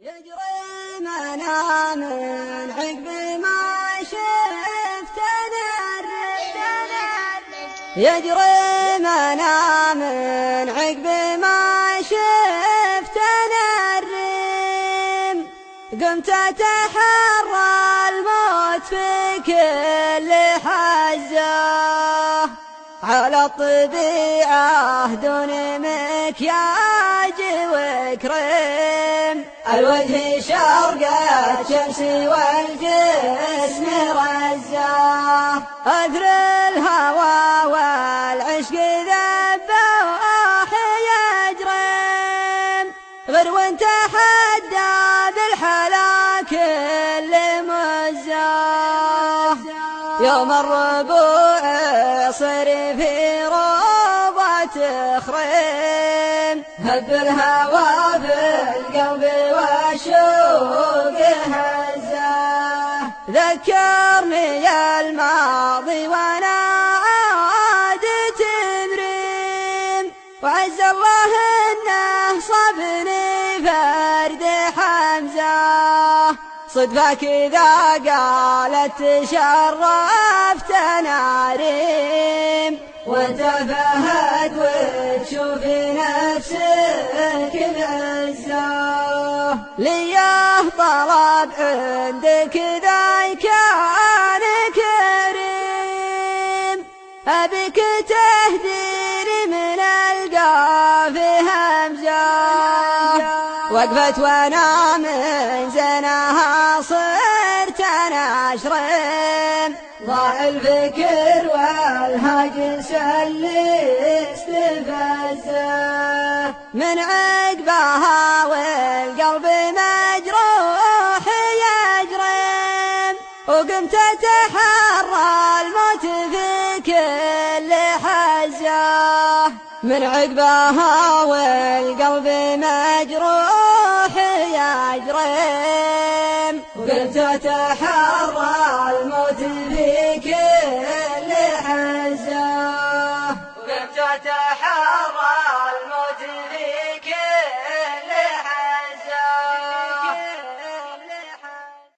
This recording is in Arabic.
يجري منا من عقب ما شفت يجري منا من عقب ما شفت الريم. قمت أتحرى الموت في كل حزة على الطبيعة دون مكياج وكريم. الوجه شرقت شمسي والجسم رزة أثر الهوى والعشق ذباح يجرم. غرو تحدى بالحلا كل مزة يوم الربوع صر في روضة خريم. هب الهوى في القلب والشوق هزه ذكرني الماضي وانا عاد تبريم. وعز الله انه صبني فرد حمزه صدفك إذا قالت تشرفت ناريم. وانت فهد وتشوفي نفسك بعزه ليه طلب عندك ذا كان كريم. أبيك تهديني من القاف همزة وقفت وانا من زناها صرت انا اشرم. ضاع الفكر والهاجس اللي استفزه من عقبها والقلب مجروح يجرم. وقمت اتحرى الموت في كل حزه من عقبها والقلب مجروح يجرم. وقمت أتحرى الموت في كل حزة وقمت